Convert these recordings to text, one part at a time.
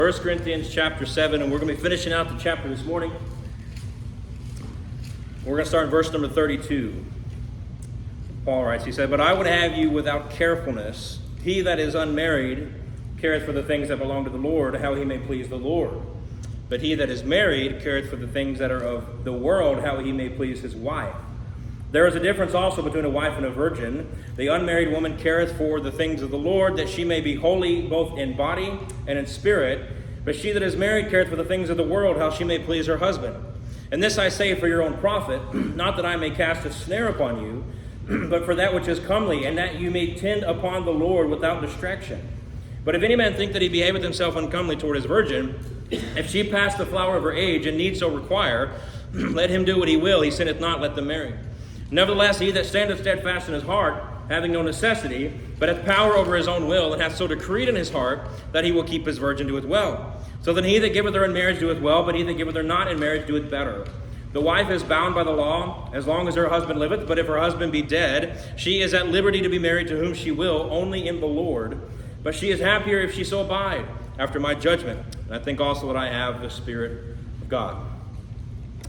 1 Corinthians chapter 7, and we're going to be finishing out the chapter this morning. We're going to start in verse number 32. Paul writes, he said, "But I would have you without carefulness. He that is unmarried careth for the things that belong to the Lord, how he may please the Lord. But he that is married careth for the things that are of the world, how he may please his wife. There is a difference also between a wife and a virgin. The unmarried woman careth for the things of the Lord, that she may be holy both in body and in spirit. But she that is married careth for the things of the world, how she may please her husband. And this I say for your own profit, not that I may cast a snare upon you, but for that which is comely, and that you may tend upon the Lord without distraction. But if any man think that he behaveth himself uncomely toward his virgin, if she pass the flower of her age, and need so require, let him do what he will, he sinneth not, let them marry. Nevertheless, he that standeth steadfast in his heart, having no necessity, but hath power over his own will, and hath so decreed in his heart that he will keep his virgin, doeth well. So then he that giveth her in marriage doeth well, but he that giveth her not in marriage doeth better. The wife is bound by the law, as long as her husband liveth, but if her husband be dead, she is at liberty to be married to whom she will, only in the Lord. But she is happier if she so abide, after my judgment. And I think also that I have the Spirit of God."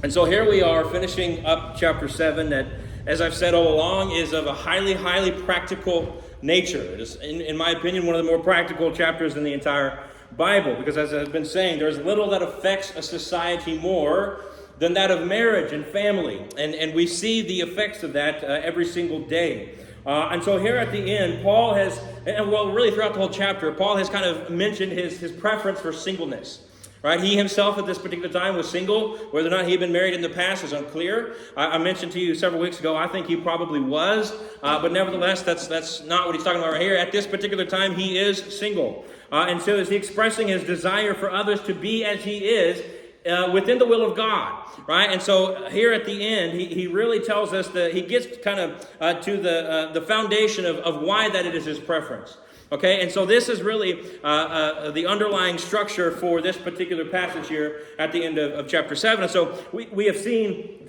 And so here we are, finishing up chapter 7, that, as I've said all along, is of a highly, highly practical nature. It is, in my opinion, one of the more practical chapters in the entire Bible, because as I've been saying, there's little that affects a society more than that of marriage and family. And we see the effects of that every single day. And so here at the end, Paul has, and well, really throughout the whole chapter, Paul has kind of mentioned his preference for singleness. Right? He himself at this particular time was single. Whether or not he had been married in the past is unclear. I mentioned to you several weeks ago, I think he probably was. But nevertheless, that's not what he's talking about right here. At this particular time, he is single. And so is he expressing his desire for others to be as he is within the will of God. Right? And so here at the end, he really tells us that he gets kind of to the foundation of why that it is his preference. Okay, and so this is really the underlying structure for this particular passage here at the end of chapter 7. And so we have seen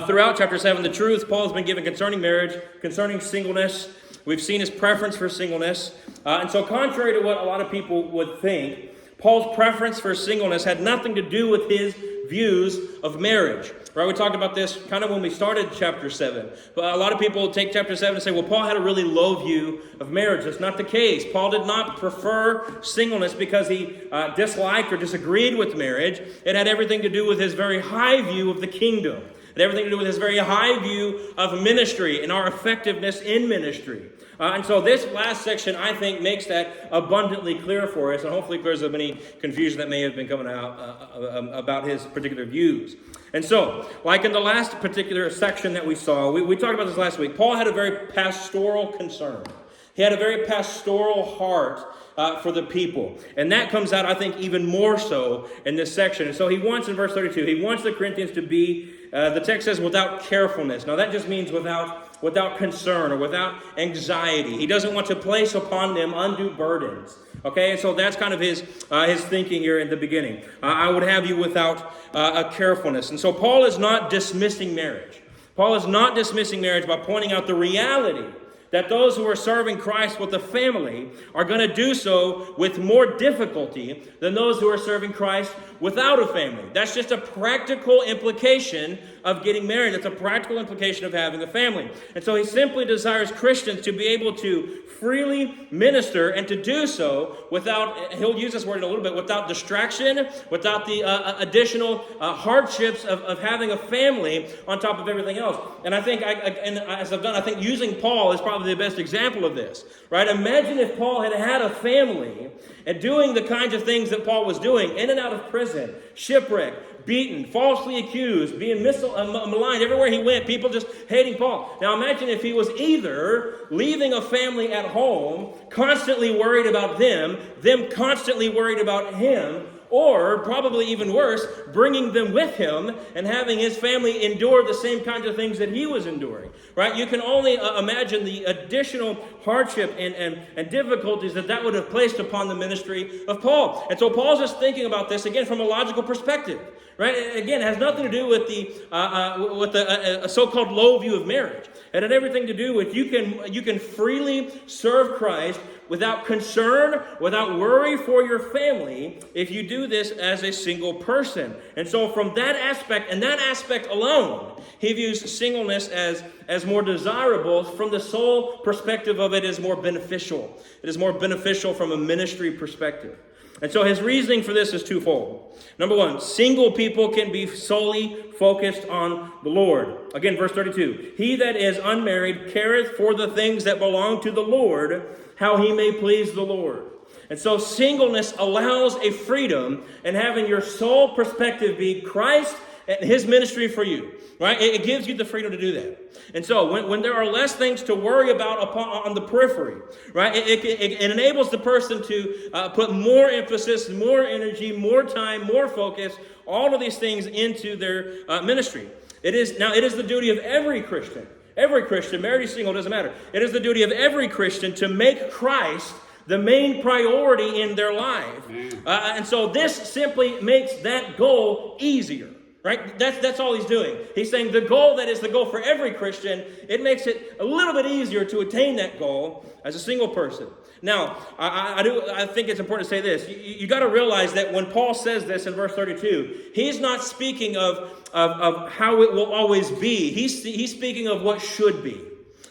throughout chapter 7 the truth Paul has been given concerning marriage, concerning singleness. We've seen his preference for singleness. And so contrary to what a lot of people would think, Paul's preference for singleness had nothing to do with his views of marriage. Right? We talked about this kind of when we started chapter 7. But a lot of people take chapter 7 and say, well, Paul had a really low view of marriage. That's not the case. Paul did not prefer singleness because he disliked or disagreed with marriage. It had everything to do with his very high view of the kingdom. It had everything to do with his very high view of ministry and our effectiveness in ministry. And so this last section, I think, makes that abundantly clear for us, and hopefully clears up any confusion that may have been coming out about his particular views. And so, like in the last particular section that we saw, we talked about this last week, Paul had a very pastoral concern. He had a very pastoral heart for the people. And that comes out, I think, even more so in this section. And so he wants, in verse 32, he wants the Corinthians to be, the text says, without carefulness. Now that just means without concern or without anxiety. He doesn't want to place upon them undue burdens. Okay, and so that's kind of his thinking here in the beginning. I would have you without a carefulness. And so Paul is not dismissing marriage. Paul is not dismissing marriage by pointing out the reality that those who are serving Christ with a family are going to do so with more difficulty than those who are serving Christ without a family. That's just a practical implication of getting married. It's a practical implication of having a family. And so he simply desires Christians to be able to freely minister and to do so without, he'll use this word in a little bit, without distraction, without the additional hardships of having a family on top of everything else. And I think, as I've done, I think using Paul is probably the best example of this, right? Imagine if Paul had had a family and doing the kinds of things that Paul was doing, in and out of prison, shipwrecked, beaten, falsely accused, being maligned everywhere he went, people just hating Paul. Now imagine if he was either leaving a family at home, constantly worried about them constantly worried about him, or probably even worse, bringing them with him and having his family endure the same kinds of things that he was enduring, right? You can only imagine the additional hardship and difficulties that would have placed upon the ministry of Paul. And so Paul's just thinking about this, again, from a logical perspective, right? Again, it has nothing to do with a so-called low view of marriage. It had everything to do with you can freely serve Christ without concern, without worry for your family, if you do this as a single person. And so from that aspect, and that aspect alone, he views singleness as more desirable. From the sole perspective of it is more beneficial. It is more beneficial from a ministry perspective. And so his reasoning for this is twofold. Number one, single people can be solely focused on the Lord. Again, verse 32. He that is unmarried careth for the things that belong to the Lord, how he may please the Lord. And so singleness allows a freedom in having your sole perspective be Christ and his ministry for you. Right? It gives you the freedom to do that. And so when there are less things to worry about on the periphery, right, it enables the person to put more emphasis, more energy, more time, more focus, all of these things into their ministry. It is the duty of every Christian, married or single, doesn't matter. It is the duty of every Christian to make Christ the main priority in their life. And so this simply makes that goal easier. Right? That's all he's doing. He's saying the goal that is the goal for every Christian, it makes it a little bit easier to attain that goal as a single person. Now, I think it's important to say this. You got to realize that when Paul says this in verse 32, he's not speaking of how it will always be. He's speaking of what should be.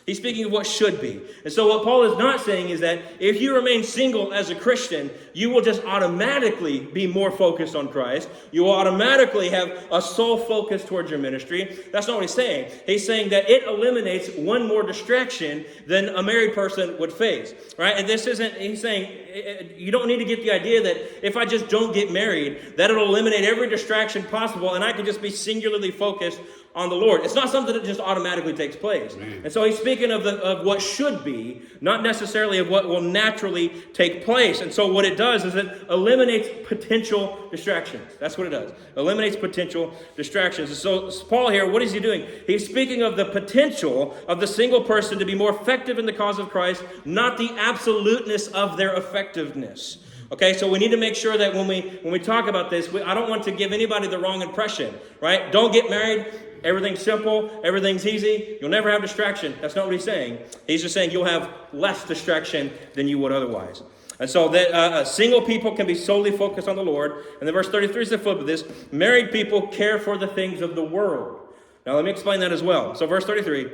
He's speaking of what should be. And so what Paul is not saying is that if you remain single as a Christian, you will just automatically be more focused on Christ. You will automatically have a sole focus towards your ministry. That's not what he's saying. He's saying that it eliminates one more distraction than a married person would face. Right? And this isn't, he's saying, you don't need to get the idea that if I just don't get married, that it'll eliminate every distraction possible and I can just be singularly focused on the Lord. It's not something that just automatically takes place. And so he's speaking of what should be, not necessarily of what will naturally take place. And so what it does is it eliminates potential distractions. That's what it does. Eliminates potential distractions. And so Paul here, what is he doing? He's speaking of the potential of the single person to be more effective in the cause of Christ, not the absoluteness of their effectiveness. Okay, so we need to make sure that when we talk about this, I don't want to give anybody the wrong impression, right? Don't get married. Everything's simple. Everything's easy. You'll never have distraction. That's not what he's saying. He's just saying you'll have less distraction than you would otherwise. And so that single people can be solely focused on the Lord. And then verse 33 is the flip of this. Married people care for the things of the world. Now let me explain that as well. So verse 33.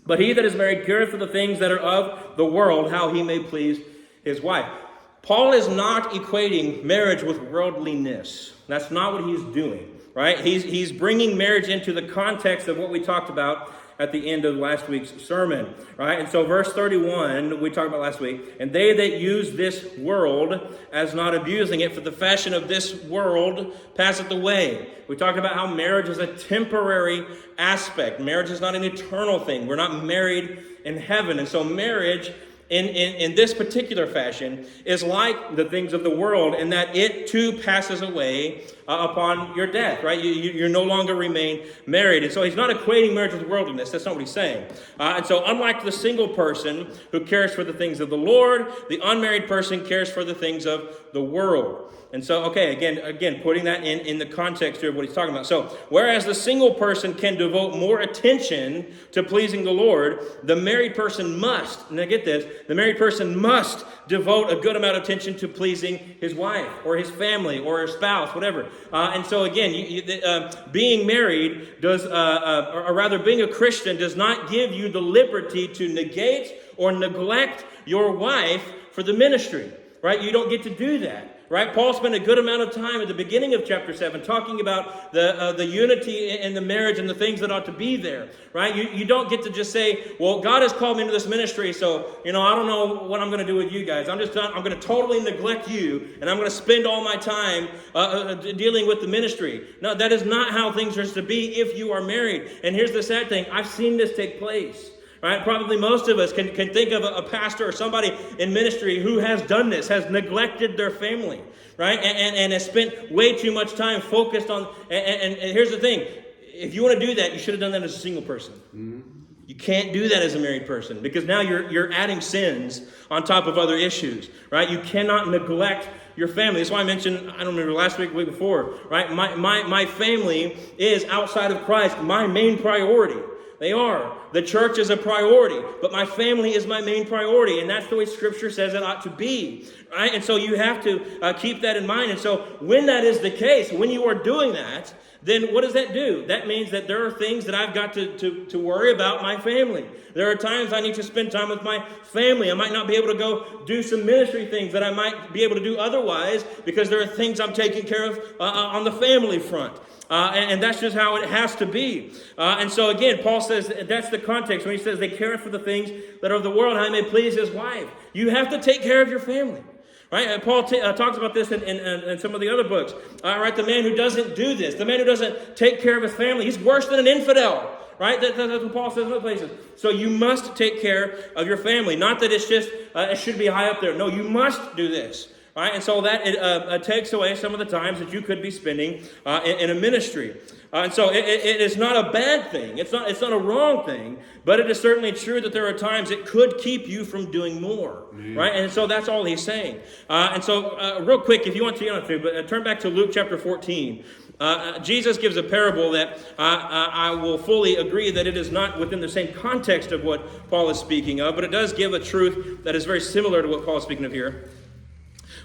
But he that is married careth for the things that are of the world, how he may please his wife. Paul is not equating marriage with worldliness. That's not what he's doing. Right? He's bringing marriage into the context of what we talked about at the end of last week's sermon. Right? And so verse 31, we talked about last week. And they that use this world as not abusing it, for the fashion of this world passeth away. We talked about how marriage is a temporary aspect. Marriage is not an eternal thing. We're not married in heaven. And so marriage in this particular fashion is like the things of the world in that it too passes away upon your death, right? You no longer remain married. And so he's not equating marriage with worldliness. That's not what he's saying. And so unlike the single person who cares for the things of the Lord, the unmarried person cares for the things of the world. And so, okay, again, putting that in the context here of what he's talking about. So, whereas the single person can devote more attention to pleasing the Lord, the married person must, now get this, the married person must devote a good amount of attention to pleasing his wife or his family or his spouse, whatever. And so, again, being married does, or rather being a Christian does not give you the liberty to negate or neglect your wife for the ministry, right? You don't get to do that. Right? Paul spent a good amount of time at the beginning of chapter 7 talking about the unity in the marriage and the things that ought to be there. Right? You don't get to just say, well, God has called me into this ministry, so, I don't know what I'm going to do with you guys. I'm going to totally neglect you, and I'm going to spend all my time dealing with the ministry. No, that is not how things are to be if you are married. And here's the sad thing. I've seen this take place. Right? Probably most of us can think of a pastor or somebody in ministry who has done this, has neglected their family, right? And has spent way too much time focused on, and here's the thing, if you want to do that, you should have done that as a single person. Mm-hmm. You can't do that as a married person because now you're adding sins on top of other issues, right? You cannot neglect your family. That's why I mentioned, I don't remember last week, the week before, right? My family is outside of Christ, my main priority. They are. The church is a priority, but my family is my main priority, and that's the way Scripture says it ought to be. Right? And so you have to keep that in mind. And so when that is the case, when you are doing that, then what does that do? That means that there are things that I've got to worry about my family. There are times I need to spend time with my family. I might not be able to go do some ministry things that I might be able to do otherwise because there are things I'm taking care of on the family front. And that's just how it has to be. And so again, Paul says that's the context when he says they care for the things that are of the world, how he may please his wife. You have to take care of your family. Right? And Paul talks about this in some of the other books. Right? The man who doesn't do this, the man who doesn't take care of his family, he's worse than an infidel. Right? That's what Paul says in other places. So you must take care of your family. Not that it's just, it should be high up there. No, you must do this. Right? And so that it takes away some of the times that you could be spending in a ministry. And so it is not a bad thing. It's not a wrong thing, but it is certainly true that there are times it could keep you from doing more. Right? And so that's all he's saying. And so real quick, if you want to, but turn back to Luke chapter 14. Jesus gives a parable that I will fully agree that it is not within the same context of what Paul is speaking of, but it does give a truth that is very similar to what Paul is speaking of here.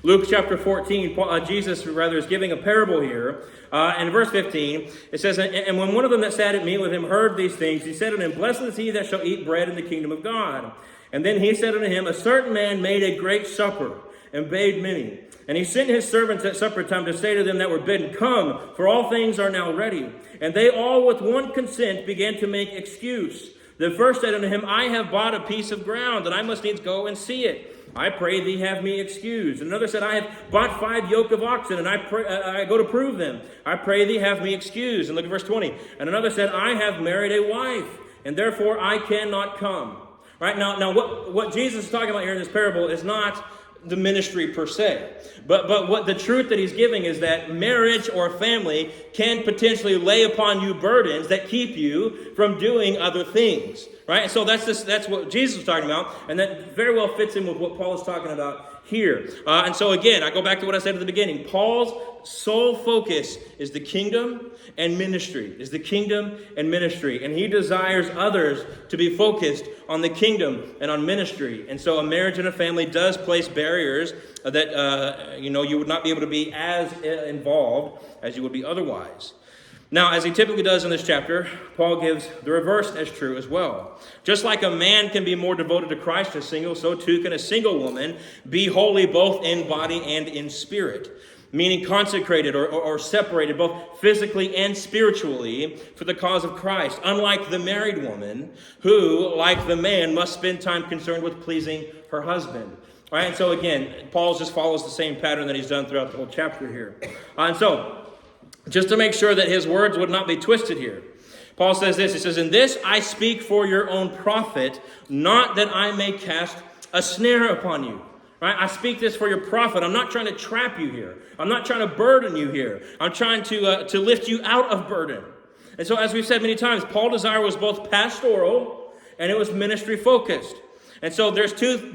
Luke chapter 14, Jesus is giving a parable here. In verse 15, it says, And when one of them that sat at meat with him heard these things, he said unto him, Blessed is he that shall eat bread in the kingdom of God. And then he said unto him, A certain man made a great supper, and bade many. And he sent his servants at supper time to say to them that were bidden, Come, for all things are now ready. And they all with one consent began to make excuse. The first said unto him, I have bought a piece of ground, and I must needs go and see it. I pray thee have me excused. Another said, I have bought 5 yoke of oxen, and I go to prove them. I pray thee have me excused. And look at verse 20. And another said, I have married a wife, and therefore I cannot come. Right? Now what Jesus is talking about here in this parable is not the ministry per se. But what the truth that he's giving is that marriage or family can potentially lay upon you burdens that keep you from doing other things. Right? And so that's what Jesus was talking about, and that very well fits in with what Paul is talking about here. And so again, I go back to what I said at the beginning. Paul's sole focus is the kingdom and ministry, and he desires others to be focused on the kingdom and on ministry. And so a marriage and a family does place barriers that you would not be able to be as involved as you would be otherwise. Now, as he typically does in this chapter, Paul gives the reverse as true as well. Just like a man can be more devoted to Christ as single, so too can a single woman be holy both in body and in spirit, meaning consecrated or separated both physically and spiritually for the cause of Christ, unlike the married woman who, like the man, must spend time concerned with pleasing her husband. All right, and so again, Paul just follows the same pattern that he's done throughout the whole chapter here. And so, just to make sure that his words would not be twisted here, Paul says this. He says, In this I speak for your own profit, not that I may cast a snare upon you. Right? I speak this for your profit. I'm not trying to trap you here. I'm not trying to burden you here. I'm trying to lift you out of burden. And so as we've said many times, Paul's desire was both pastoral and it was ministry focused. And so there's two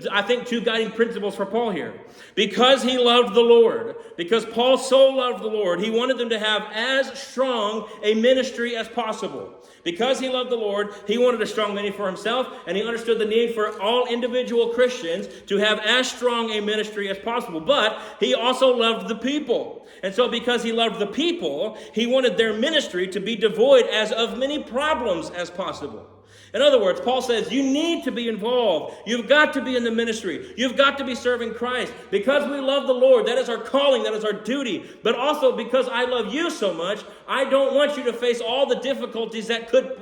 guiding principles for Paul here. Because he loved the Lord, because Paul so loved the Lord, he wanted them to have as strong a ministry as possible. Because he loved the Lord, he wanted a strong ministry for himself, and he understood the need for all individual Christians to have as strong a ministry as possible. But he also loved the people. And so because he loved the people, he wanted their ministry to be devoid as of many problems as possible. In other words, Paul says you need to be involved. You've got to be in the ministry. You've got to be serving Christ. Because we love the Lord, that is our calling, that is our duty. But also because I love you so much, I don't want you to face all the difficulties that could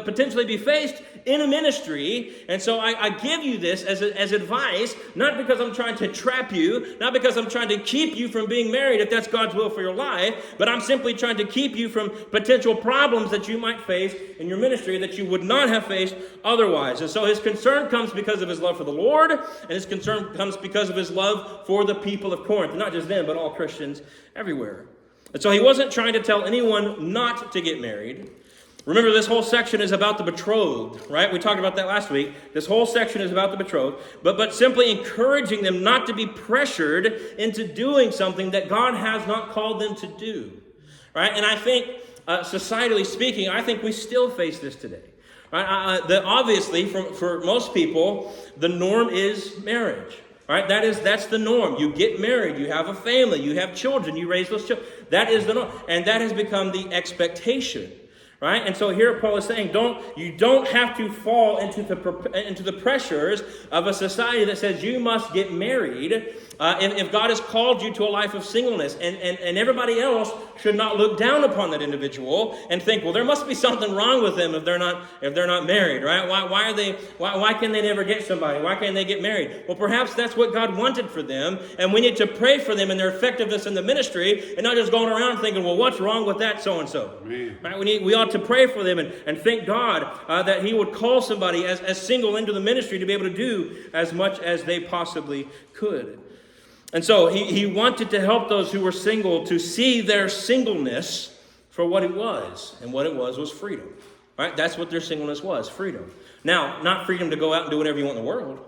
potentially be faced in a ministry. And so I give you this as advice, not because I'm trying to trap you, not because I'm trying to keep you from being married if that's God's will for your life, but I'm simply trying to keep you from potential problems that you might face in your ministry that you would not have faced otherwise. And so his concern comes because of his love for the Lord, and his concern comes because of his love for the people of Corinth. Not just them, but all Christians everywhere. And so he wasn't trying to tell anyone not to get married. Remember, this whole section is about the betrothed, right? We talked about that last week. This whole section is about the betrothed, but simply encouraging them not to be pressured into doing something that God has not called them to do, right? And I think, societally speaking, I think we still face this today. Right? Obviously, for most people, the norm is marriage. Right? That's the norm. You get married, you have a family, you have children, you raise those children. That is the norm, and that has become the expectation. Right? And so here Paul is saying, you don't have to fall into the pressures of a society that says you must get married if God has called you to a life of singleness. And everybody else should not look down upon that individual and think, well, there must be something wrong with them if they're not married, right? Why can they never get somebody? Why can't they get married? Well, perhaps that's what God wanted for them, and we need to pray for them and their effectiveness in the ministry, and not just going around thinking, well, what's wrong with that so-and-so? Right? We ought to pray for them and thank God that He would call somebody as single into the ministry to be able to do as much as they possibly could. And so he wanted to help those who were single to see their singleness for what it was. And what it was freedom. Right? That's what their singleness was, freedom. Now, not freedom to go out and do whatever you want in the world,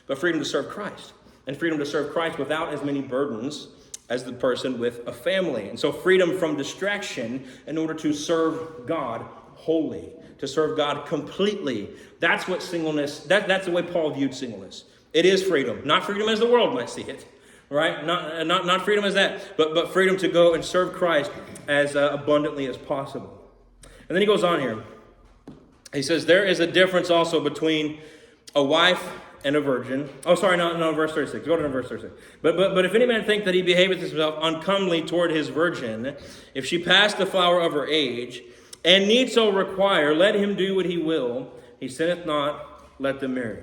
but freedom to serve Christ. And freedom to serve Christ without as many burdens as the person with a family. And so freedom from distraction in order to serve God wholly, to serve God completely. That's what singleness, that's the way Paul viewed singleness. It is freedom. Not freedom as the world might see it. Right? Not freedom as that, but freedom to go and serve Christ as abundantly as possible. And then he goes on here. He says, there is a difference also between a wife and a virgin. Oh, sorry, no, verse 36. Go to verse 36. But if any man think that he behaveth himself uncomely toward his virgin, if she pass the flower of her age, and need so require, let him do what he will. He sinneth not, let them marry.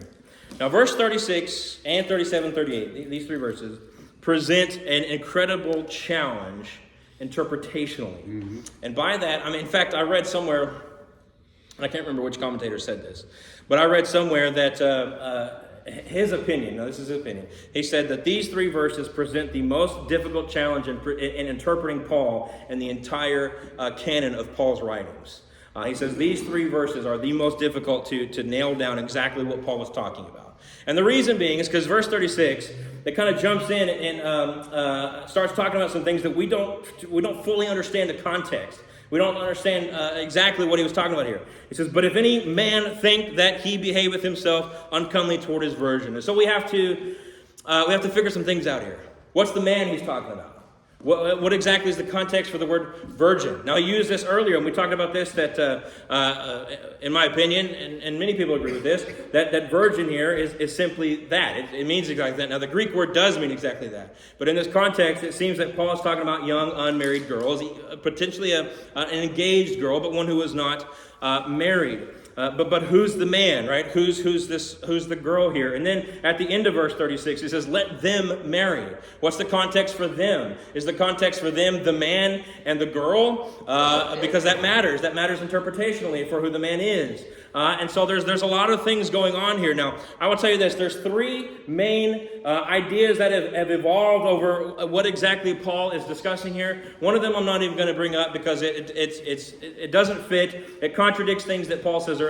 Now, verse 36 and 37, 38, these three verses, present an incredible challenge interpretationally. Mm-hmm. And by that, in fact, I read somewhere, and I can't remember which commentator said this, but I read somewhere that his opinion, now this is his opinion, he said that these three verses present the most difficult challenge in interpreting Paul and the entire canon of Paul's writings. He says these three verses are the most difficult to nail down exactly what Paul was talking about. And the reason being is because verse 36, it kind of jumps in and starts talking about some things that we don't fully understand the context. We don't understand exactly what he was talking about here. He says, but if any man think that he behaveth himself uncomely toward his virgin. And so we have to figure some things out here. What's the man he's talking about? What exactly is the context for the word virgin? Now, I used this earlier, and we talked about this, that in my opinion, and many people agree with this, that virgin here is simply that. It means exactly that. Now, the Greek word does mean exactly that. But in this context, it seems that Paul is talking about young, unmarried girls, potentially an engaged girl, but one who is not married. But who's the man, right? Who's the girl here? And then at the end of verse 36, it says, let them marry. What's the context for them? Is the context for them the man and the girl? Because that matters. That matters interpretationally for who the man is. And so there's a lot of things going on here. Now, I will tell you this. There's three main ideas that have evolved over what exactly Paul is discussing here. One of them I'm not even going to bring up because it doesn't fit. It contradicts things that Paul says earlier.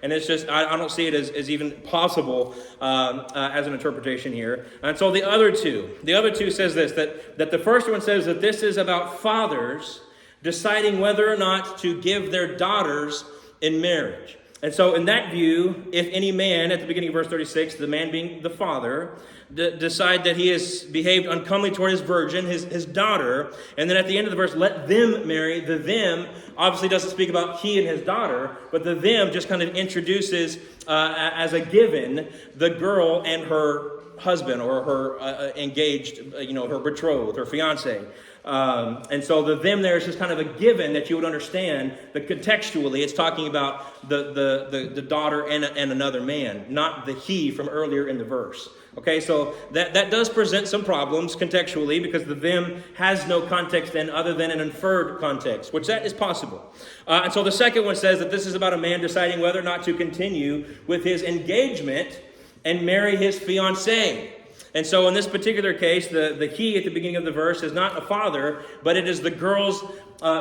And it's just, I don't see it as even possible as an interpretation here. And so the other two says this, that the first one says that this is about fathers deciding whether or not to give their daughters in marriage. And so in that view, if any man, at the beginning of verse 36, the man being the father, decide that he has behaved uncomely toward his virgin, his daughter, and then at the end of the verse, let them marry, the them obviously doesn't speak about he and his daughter, but the them just kind of introduces as a given the girl and her husband or her engaged, her betrothed, her fiance. And so the them there is just kind of a given that you would understand that contextually it's talking about the daughter and another man, not the he from earlier in the verse. Okay, so that does present some problems contextually because the them has no context then other than an inferred context, which that is possible. And so the second one says that this is about a man deciding whether or not to continue with his engagement and marry his fiancée. And so in this particular case, the he at the beginning of the verse is not a father, but it is the girl's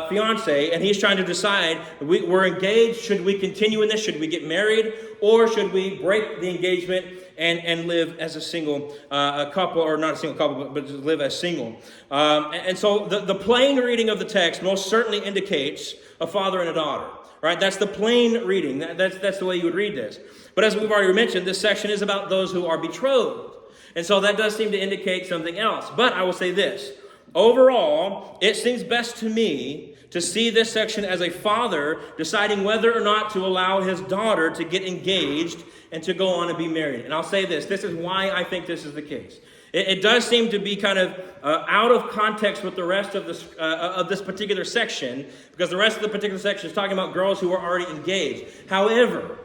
fiance, and he's trying to decide, we're engaged, should we continue in this? Should we get married? Or should we break the engagement and live as a single couple, or not a single couple, but live as single? And so the plain reading of the text most certainly indicates a father and a daughter. right? That's the plain reading. That's the way you would read this. But as we've already mentioned, this section is about those who are betrothed. And so that does seem to indicate something else. But I will say this. Overall, it seems best to me to see this section as a father deciding whether or not to allow his daughter to get engaged and to go on and be married. And I'll say this. This is why I think this is the case. It does seem to be kind of out of context with the rest of this particular section, because the rest of the particular section is talking about girls who are already engaged. However,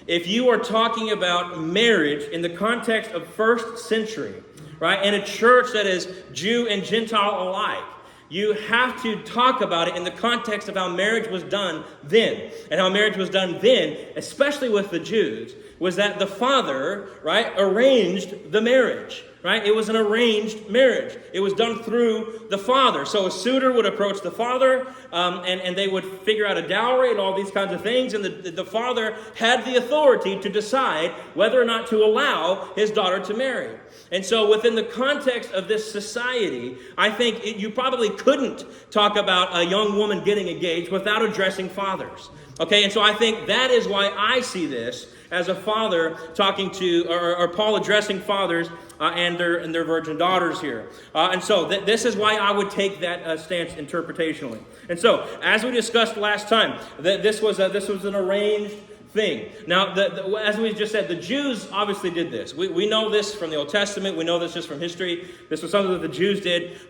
if you are talking about marriage in the context of first century, right, in a church that is Jew and Gentile alike, you have to talk about it in the context of how marriage was done then. And how marriage was done then, especially with the Jews, was that the father, right, arranged the marriage. Right? It was an arranged marriage. It was done through the father. So a suitor would approach the father, and they would figure out a dowry and all these kinds of things. And the father had the authority to decide whether or not to allow his daughter to marry. And so within the context of this society, I think you probably couldn't talk about a young woman getting engaged without addressing fathers. Okay, and so I think that is why I see this as a father talking to, or Paul addressing fathers and their virgin daughters here. And so this is why I would take that stance interpretationally. And so, as we discussed last time, this was an arranged thing. Now, as we just said, the Jews obviously did this. We know this from the Old Testament. We know this just from history. This was something that the Jews did.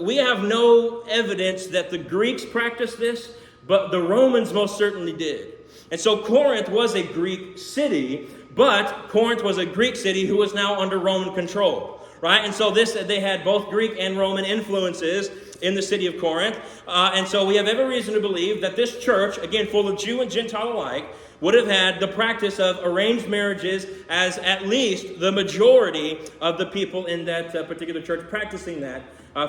We have no evidence that the Greeks practiced this, but the Romans most certainly did. And so Corinth was a Greek city, but Corinth was a Greek city who was now under Roman control, right? And so they had both Greek and Roman influences in the city of Corinth. And so we have every reason to believe that this church, again, full of Jew and Gentile alike, would have had the practice of arranged marriages as at least the majority of the people in that particular church practicing that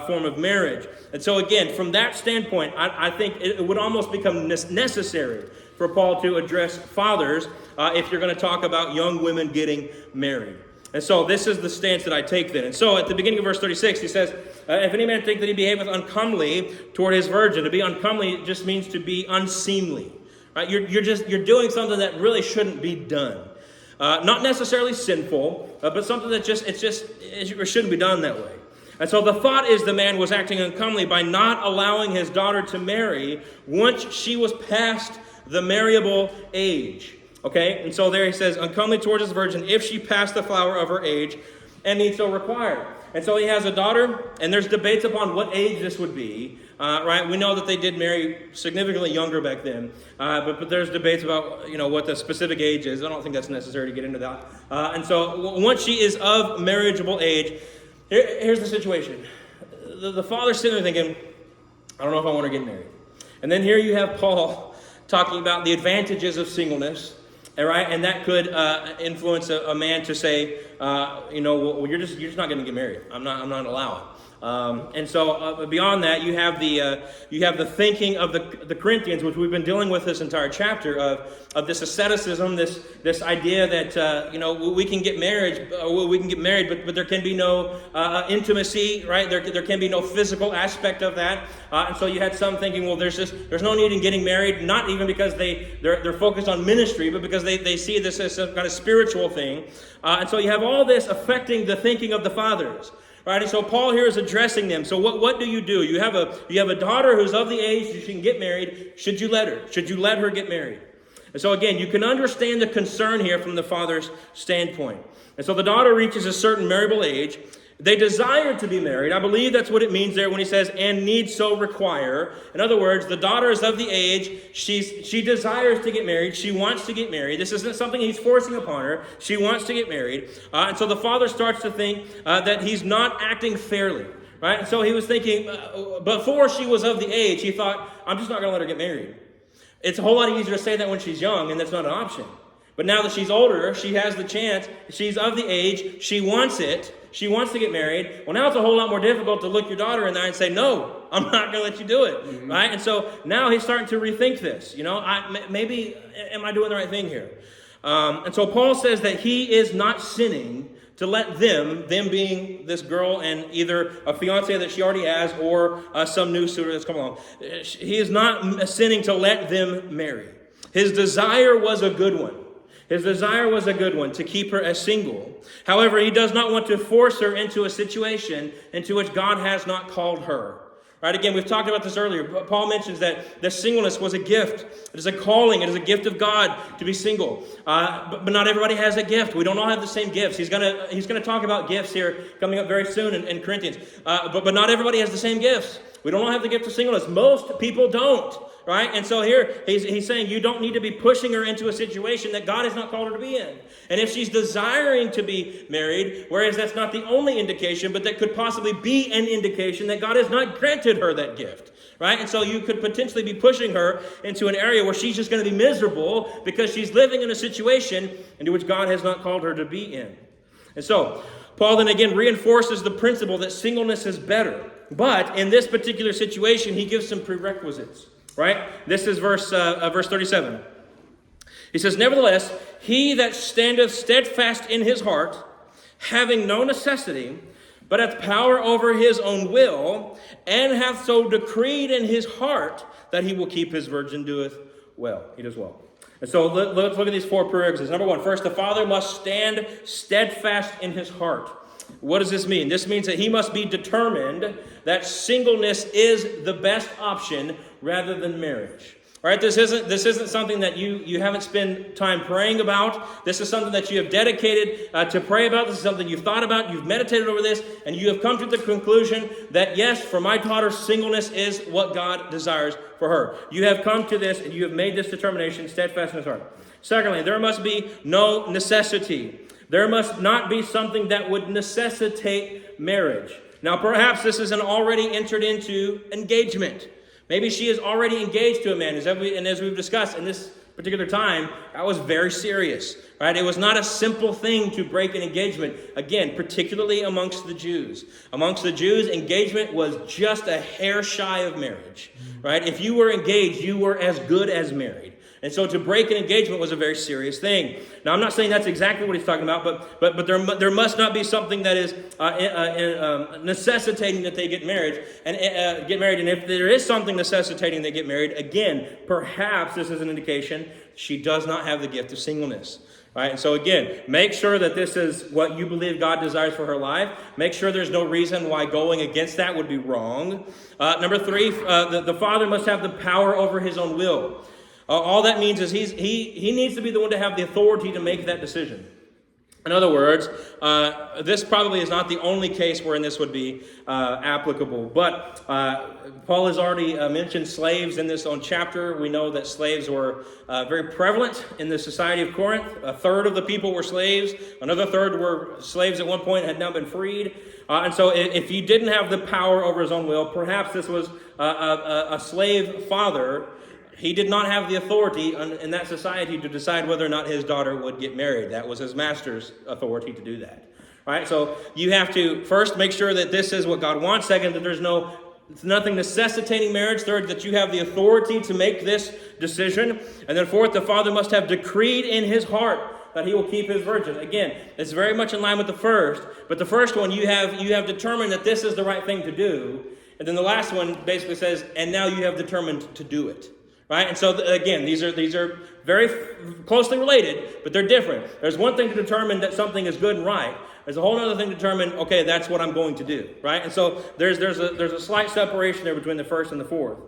form of marriage. And so again, from that standpoint, I think it would almost become necessary for Paul to address fathers if you're going to talk about young women getting married. And so this is the stance that I take then. And so at the beginning of verse 36, he says, if any man think that he behaveth uncomely toward his virgin. To be uncomely just means to be unseemly. Right? You're doing something that really shouldn't be done. Not necessarily sinful, but something that it shouldn't be done that way. And so the thought is the man was acting uncomely by not allowing his daughter to marry once she was past the marriable age. Okay? And so there he says, uncomely towards his virgin if she passed the flower of her age and need so required. And so he has a daughter, and there's debates upon what age this would be. Right? We know that they did marry significantly younger back then. But there's debates about, what the specific age is. I don't think that's necessary to get into that. And so once she is of marriageable age, here's the situation. The father's sitting there thinking, I don't know if I want to get married. And then here you have Paul talking about the advantages of singleness, right? And that could influence a man to say, you're just not going to get married. I'm not allowing. And so beyond that, you have the thinking of the Corinthians, which we've been dealing with this entire chapter of this asceticism, this idea that we can get married, but there can be no intimacy, right? There can be no physical aspect of that, and so you had some thinking, well, there's no need in getting married, not even because they're focused on ministry, but because they see this as some kind of spiritual thing, and so you have all this affecting the thinking of the fathers. Right, and so Paul here is addressing them. So what do? You have a daughter who's of the age that she can get married. Should you let her? Should you let her get married? And so again, you can understand the concern here from the father's standpoint. And so the daughter reaches a certain marriageable age. They desire to be married. I believe that's what it means there when he says, and need so require. In other words, the daughter is of the age. She desires to get married. She wants to get married. This isn't something he's forcing upon her. She wants to get married. And so the father starts to think that he's not acting fairly. Right? And so he was thinking, before she was of the age, he thought, I'm just not going to let her get married. It's a whole lot easier to say that when she's young, and that's not an option. But now that she's older, she has the chance. She's of the age. She wants it. She wants to get married. Well, now it's a whole lot more difficult to look your daughter in the eye and say, no, I'm not going to let you do it. Mm-hmm. Right? And so now he's starting to rethink this. Maybe, am I doing the right thing here? And so Paul says that he is not sinning to let them being this girl and either a fiance that she already has or some new suitor that's come along, he is not sinning to let them marry. His desire was a good one. His desire was a good one, to keep her as single. However, he does not want to force her into a situation into which God has not called her. Right? Again, we've talked about this earlier. Paul mentions that the singleness was a gift. It is a calling. It is a gift of God to be single. But not everybody has a gift. We don't all have the same gifts. He's gonna talk about gifts here coming up very soon in Corinthians. But not everybody has the same gifts. We don't all have the gift of singleness. Most people don't. Right? And so here he's saying you don't need to be pushing her into a situation that God has not called her to be in. And if she's desiring to be married, whereas that's not the only indication, but that could possibly be an indication that God has not granted her that gift. Right? And so you could potentially be pushing her into an area where she's just going to be miserable because she's living in a situation into which God has not called her to be in. And so Paul then again reinforces the principle that singleness is better. But in this particular situation, he gives some prerequisites. Right? This is verse 37. He says, "Nevertheless, he that standeth steadfast in his heart, having no necessity, but hath power over his own will, and hath so decreed in his heart that he will keep his virgin, doeth well." He does well. And so let's look at these four prerequisites. Number one, first, the father must stand steadfast in his heart. What does this mean? This means that he must be determined that singleness is the best option rather than marriage. All right, this isn't something that you haven't spent time praying about. This is something that you have dedicated to pray about. This is something you've thought about. You've meditated over this, and you have come to the conclusion that yes, for my daughter, singleness is what God desires for her. You have come to this, and you have made this determination, steadfast in his heart. Secondly, there must be no necessity. There must not be something that would necessitate marriage. Now, perhaps this is an already entered into engagement. Maybe she is already engaged to a man, and as we've discussed in this particular time, that was very serious, right? It was not a simple thing to break an engagement. Again, particularly amongst the Jews. Amongst the Jews, engagement was just a hair shy of marriage, right? If you were engaged, you were as good as married. And so to break an engagement was a very serious thing. Now, I'm not saying that's exactly what he's talking about, but there must not be something that is necessitating that they get married. And if there is something necessitating they get married, again, perhaps this is an indication she does not have the gift of singleness. Right? And so again, make sure that this is what you believe God desires for her life. Make sure there's no reason why going against that would be wrong. Number three, the father must have the power over his own will. All that means is he needs to be the one to have the authority to make that decision. In other words, this probably is not the only case wherein this would be applicable. But Paul has already mentioned slaves in this own chapter. We know that slaves were very prevalent in the society of Corinth. A third of the people were slaves. Another third were slaves at one point, had now been freed. And so if he didn't have the power over his own will, perhaps this was a slave father. He did not have the authority in that society to decide whether or not his daughter would get married. That was his master's authority to do that. All right, so you have to first make sure that this is what God wants. Second, that there's nothing necessitating marriage. Third, that you have the authority to make this decision. And then fourth, the father must have decreed in his heart that he will keep his virgin. Again, it's very much in line with the first. But the first one, you have determined that this is the right thing to do. And then the last one basically says, and now you have determined to do it. Right? And so again, these are very closely related, but they're different. There's one thing to determine that something is good and right. There's a whole other thing to determine, okay, that's what I'm going to do. Right? And so there's a slight separation there between the first and the fourth.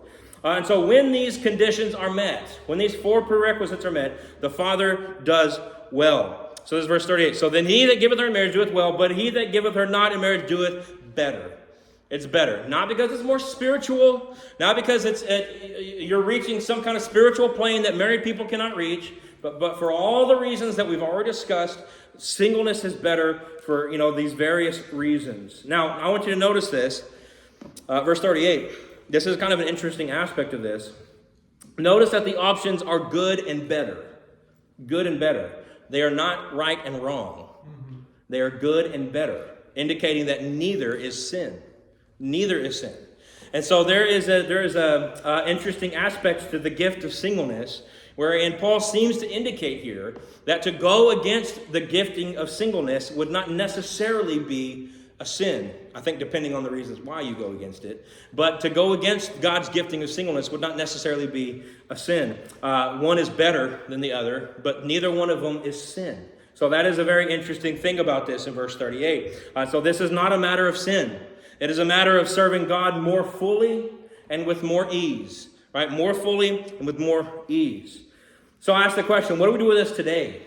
And so when these conditions are met, when these four prerequisites are met, the father does well. So this is verse 38. So then he that giveth her in marriage doeth well, but he that giveth her not in marriage doeth better. It's better. Not because it's more spiritual, not because you're reaching some kind of spiritual plane that married people cannot reach, but for all the reasons that we've already discussed, singleness is better for these various reasons. Now, I want you to notice this, verse 38. This is kind of an interesting aspect of this. Notice that the options are good and better. Good and better. They are not right and wrong. They are good and better, indicating that neither is sin. Neither is sin. And so there is a interesting aspect to the gift of singleness wherein Paul seems to indicate here that to go against the gifting of singleness would not necessarily be a sin. I think depending on the reasons why you go against it. But to go against God's gifting of singleness would not necessarily be a sin. One is better than the other, but neither one of them is sin. So that is a very interesting thing about this in verse 38. So this is not a matter of sin. It is a matter of serving God more fully and with more ease. Right? More fully and with more ease. So I ask the question, what do we do with this today?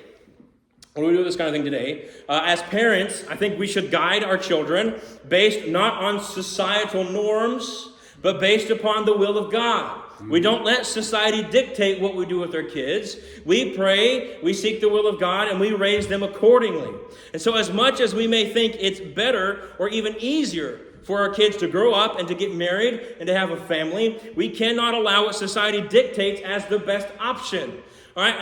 What do we do with this kind of thing today? As parents, I think we should guide our children based not on societal norms, but based upon the will of God. We don't let society dictate what we do with our kids. We pray, we seek the will of God, and we raise them accordingly. And so as much as we may think it's better or even easier for our kids to grow up and to get married and to have a family, we cannot allow what society dictates as the best option. All right,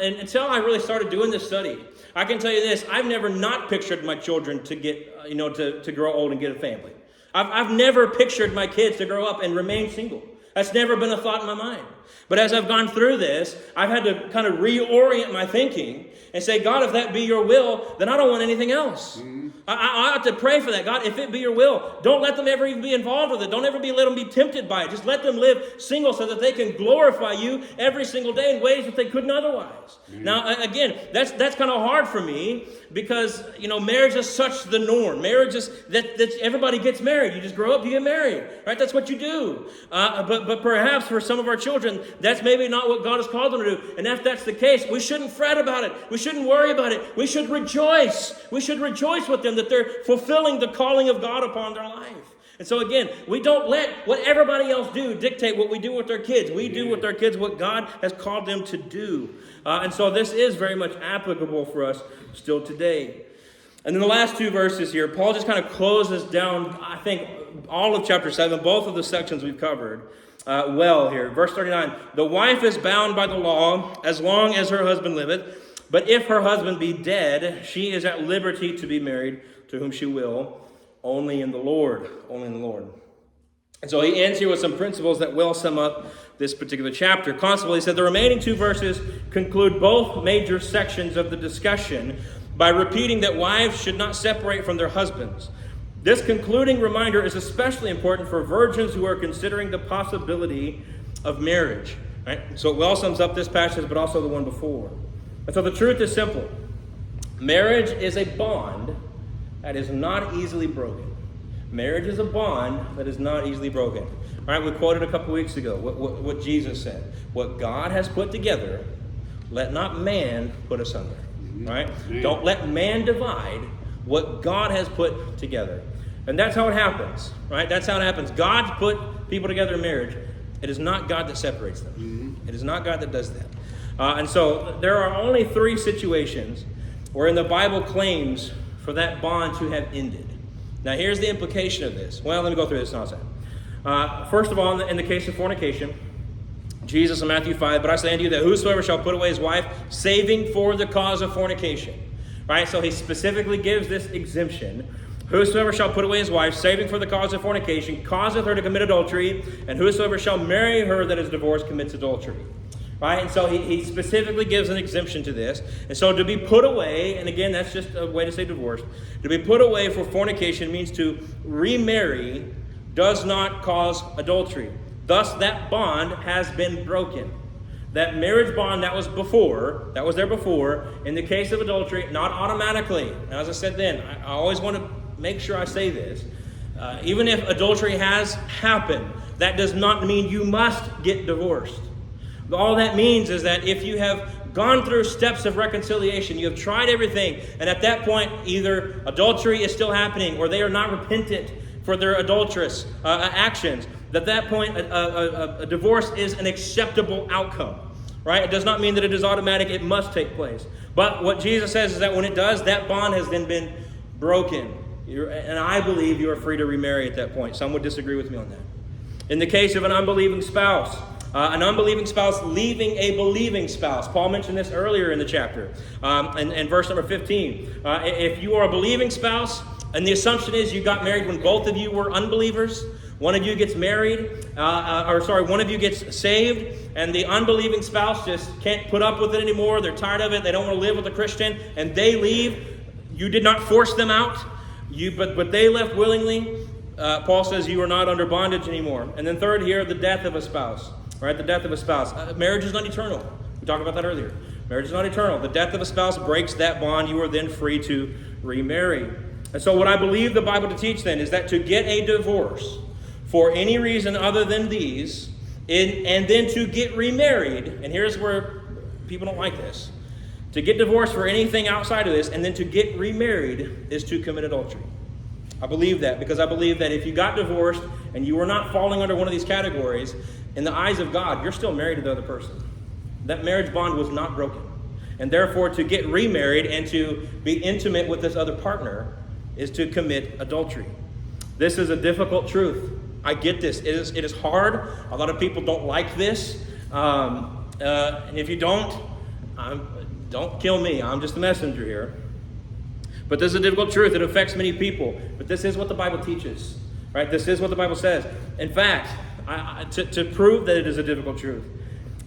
and until I really started doing this study, I can tell you this: I've never not pictured my children to get, to grow old and get a family. I've never pictured my kids to grow up and remain single. That's never been a thought in my mind. But as I've gone through this, I've had to kind of reorient my thinking and say, God, if that be your will, then I don't want anything else. Mm-hmm. I have to pray for that. God, if it be your will, don't let them ever even be involved with it. Don't ever let them be tempted by it. Just let them live single so that they can glorify you every single day in ways that they couldn't otherwise. Mm-hmm. Now, again, that's kind of hard for me because, marriage is such the norm. Marriage is that everybody gets married. You just grow up, you get married, right? That's what you do. But perhaps for some of our children, that's maybe not what God has called them to do. And if that's the case, we shouldn't fret about it. We shouldn't worry about it. We should rejoice. We should rejoice with them that they're fulfilling the calling of God upon their life. And so again, we don't let what everybody else do dictate what we do with our kids. We do with our kids what God has called them to do. And so this is very much applicable for us still today. And then the last two verses here, Paul just kind of closes down, I think, all of chapter 7, both of the sections we've covered well here. Verse 39, the wife is bound by the law as long as her husband liveth. But if her husband be dead, she is at liberty to be married to whom she will, only in the Lord. Only in the Lord. And so he ends here with some principles that will sum up this particular chapter. Constantly, he said the remaining two verses conclude both major sections of the discussion by repeating that wives should not separate from their husbands. This concluding reminder is especially important for virgins who are considering the possibility of marriage. Right? So it well sums up this passage, but also the one before. And so the truth is simple. Marriage is a bond that is not easily broken. Marriage is a bond that is not easily broken. All right, we quoted a couple weeks ago what Jesus said. What God has put together, let not man put asunder. Right? Mm-hmm. Don't let man divide what God has put together. And that's how it happens. Right? That's how it happens. God put people together in marriage. It is not God that separates them. Mm-hmm. It is not God that does that. And so there are only 3 situations wherein the Bible claims for that bond to have ended. Now here's the implication of this. Well, let me go through this nonsense. First of all, in the case of fornication, Jesus in Matthew 5, but I say unto you that whosoever shall put away his wife, saving for the cause of fornication. Right? So he specifically gives this exemption. Whosoever shall put away his wife, saving for the cause of fornication, causeth her to commit adultery, and whosoever shall marry her that is divorced commits adultery. Right? And so he specifically gives an exemption to this. And so to be put away, and again, that's just a way to say divorced. To be put away for fornication means to remarry does not cause adultery. Thus, that bond has been broken. That marriage bond that was there before, in the case of adultery, not automatically. And as I said then, I always want to make sure I say this. Even if adultery has happened, that does not mean you must get divorced. All that means is that if you have gone through steps of reconciliation, you have tried everything, and at that point, either adultery is still happening or they are not repentant for their adulterous actions, at that point, a divorce is an acceptable outcome. Right? It does not mean that it is automatic. It must take place. But what Jesus says is that when it does, that bond has then been broken. And I believe you are free to remarry at that point. Some would disagree with me on that. In the case of an unbelieving spouse leaving a believing spouse. Paul mentioned this earlier in the chapter, in verse number 15. If you are a believing spouse, and the assumption is you got married when both of you were unbelievers, One of you gets married, one of you gets saved, and the unbelieving spouse just can't put up with it anymore. They're tired of it. They don't want to live with a Christian, and they leave. You did not force them out, but they left willingly. Paul says you are not under bondage anymore. And then third here, the death of a spouse. Right, the death of a spouse. Marriage is not eternal. We talked about that earlier. Marriage is not eternal. The death of a spouse breaks that bond. You are then free to remarry. And so what I believe the Bible to teach then is that to get a divorce for any reason other than these, and then to get remarried, and here's where people don't like this, to get divorced for anything outside of this, and then to get remarried is to commit adultery. I believe that because I believe that if you got divorced and you were not falling under one of these categories, in the eyes of God, you're still married to the other person. That marriage bond was not broken. And therefore, to get remarried and to be intimate with this other partner is to commit adultery. This is a difficult truth. I get this. It is hard. A lot of people don't like this. And if you don't kill me. I'm just the messenger here. But this is a difficult truth. It affects many people. But this is what the Bible teaches. Right? This is what the Bible says. In fact, to prove that it is a difficult truth,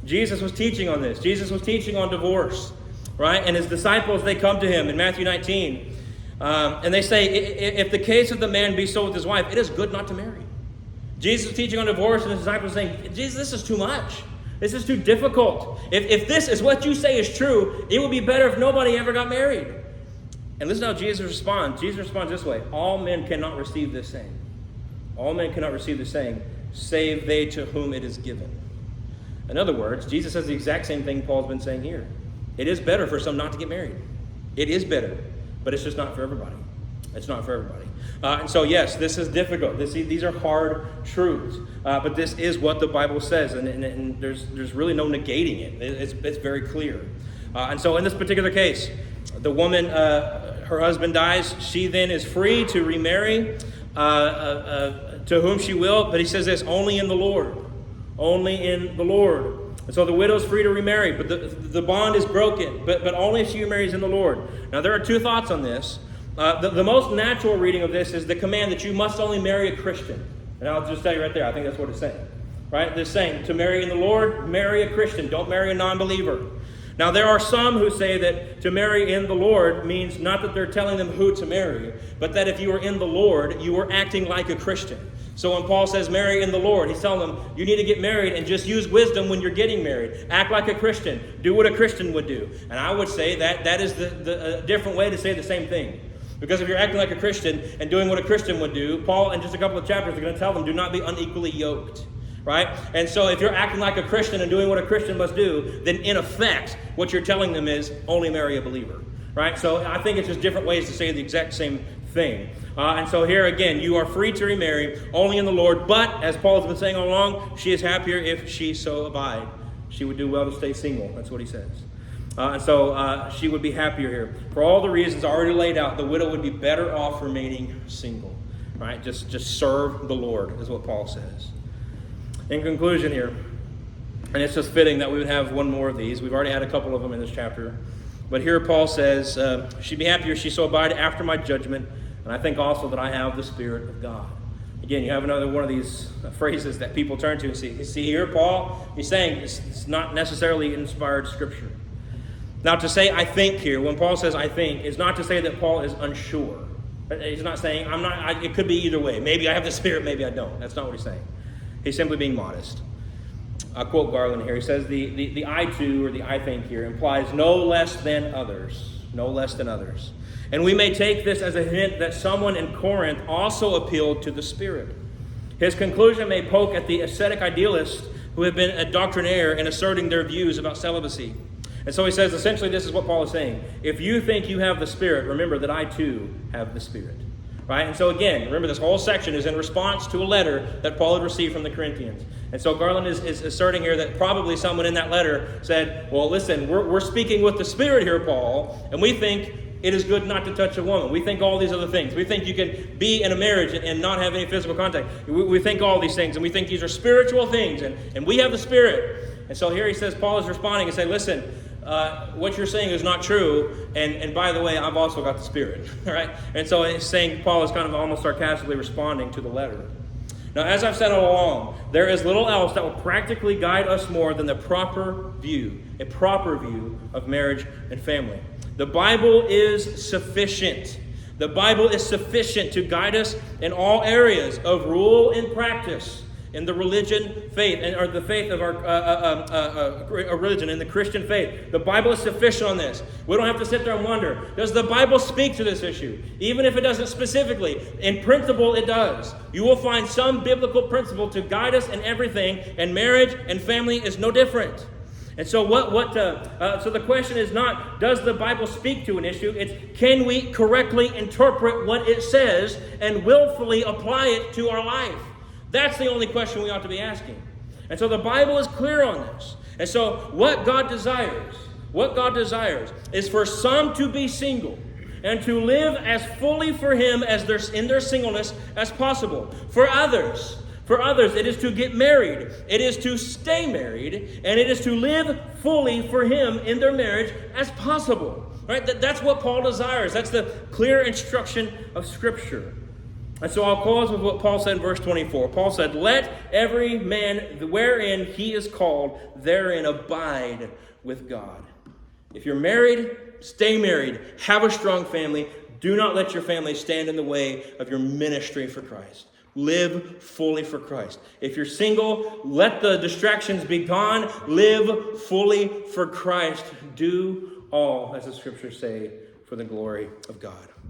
Jesus was teaching on this. Jesus was teaching on divorce. Right? And his disciples, they come to him in Matthew 19. And they say, if the case of the man be so with his wife, it is good not to marry. Jesus was teaching on divorce, and his disciples saying, Jesus, this is too much. This is too difficult. If this is what you say is true, it would be better if nobody ever got married. And listen how Jesus responds. Jesus responds this way. All men cannot receive this saying. All men cannot receive this saying, save they to whom it is given. In other words, Jesus says the exact same thing Paul's been saying here. It is better for some not to get married. It is better, but it's just not for everybody. It's not for everybody. And so, yes, this is difficult. These are hard truths. But this is what the Bible says, and there's really no negating it. It's very clear. And so in this particular case, the woman, her husband dies. She then is free to remarry to whom she will. But he says this, only in the Lord. Only in the Lord. And so the widow's free to remarry, but the bond is broken, but only if she remarries in the Lord. Now, there are two thoughts on this. The most natural reading of this is the command that you must only marry a Christian. And I'll just tell you right there, I think that's what it's saying. Right? It's saying to marry in the Lord, marry a Christian. Don't marry a non-believer. Now, there are some who say that to marry in the Lord means not that they're telling them who to marry, but that if you are in the Lord, you are acting like a Christian. So when Paul says marry in the Lord, he's telling them you need to get married and just use wisdom when you're getting married. Act like a Christian. Do what a Christian would do. And I would say that is the different way to say the same thing. Because if you're acting like a Christian and doing what a Christian would do, Paul in just a couple of chapters are going to tell them do not be unequally yoked. Right? And so if you're acting like a Christian and doing what a Christian must do, then in effect, what you're telling them is only marry a believer. Right? So I think it's just different ways to say the exact same thing. And so here again, you are free to remarry only in the Lord. But as Paul has been saying all along, she is happier if she so abide. She would do well to stay single. That's what he says. And so she would be happier here. For all the reasons already laid out, the widow would be better off remaining single. Right? Just serve the Lord is what Paul says. In conclusion here, and it's just fitting that we would have one more of these. We've already had a couple of them in this chapter. But here Paul says, she'd be happier if she so abide after my judgment. And I think also that I have the Spirit of God. Again, you have another one of these phrases that people turn to and see. You see here, Paul, he's saying it's not necessarily inspired scripture. Now, to say I think here, when Paul says I think, is not to say that Paul is unsure. He's not saying, it could be either way. Maybe I have the Spirit, maybe I don't. That's not what he's saying. He's simply being modest. I'll quote Garland here. He says the I too, or the I think here, implies no less than others. No less than others. And we may take this as a hint that someone in Corinth also appealed to the Spirit. His conclusion may poke at the ascetic idealists who have been a doctrinaire in asserting their views about celibacy. And so he says, essentially, this is what Paul is saying. If you think you have the Spirit, remember that I too have the Spirit. Right? And so again, remember this whole section is in response to a letter that Paul had received from the Corinthians. And so Garland is asserting here that probably someone in that letter said, well, listen, we're speaking with the Spirit here, Paul, and we think it is good not to touch a woman. We think all these other things. We think you can be in a marriage and not have any physical contact. We think all these things, and we think these are spiritual things, and we have the Spirit. And so here he says, Paul is responding and saying, listen, what you're saying is not true, and by the way, I've also got the Spirit. All right? And so he's saying, Paul is kind of almost sarcastically responding to the letter. Now, as I've said all along, there is little else that will practically guide us more than a proper view of marriage and family. The Bible is sufficient. The Bible is sufficient to guide us in all areas of rule and practice in the religion, faith, or the faith of our religion, in the Christian faith. The Bible is sufficient on this. We don't have to sit there and wonder, does the Bible speak to this issue? Even if it doesn't specifically, in principle it does. You will find some biblical principle to guide us in everything, and marriage and family is no different. And so so the question is not, does the Bible speak to an issue? It's, can we correctly interpret what it says and willfully apply it to our life? That's the only question we ought to be asking. And so the Bible is clear on this. And so what God desires is for some to be single and to live as fully for Him as in their singleness as possible. For others, it is to get married, it is to stay married, and it is to live fully for Him in their marriage as possible. Right? That's what Paul desires. That's the clear instruction of Scripture. And so I'll close with what Paul said in verse 24. Paul said, "Let every man wherein he is called, therein abide with God." If you're married, stay married. Have a strong family. Do not let your family stand in the way of your ministry for Christ. Live fully for Christ. If you're single, let the distractions be gone. Live fully for Christ. Do all, as the Scriptures say, for the glory of God.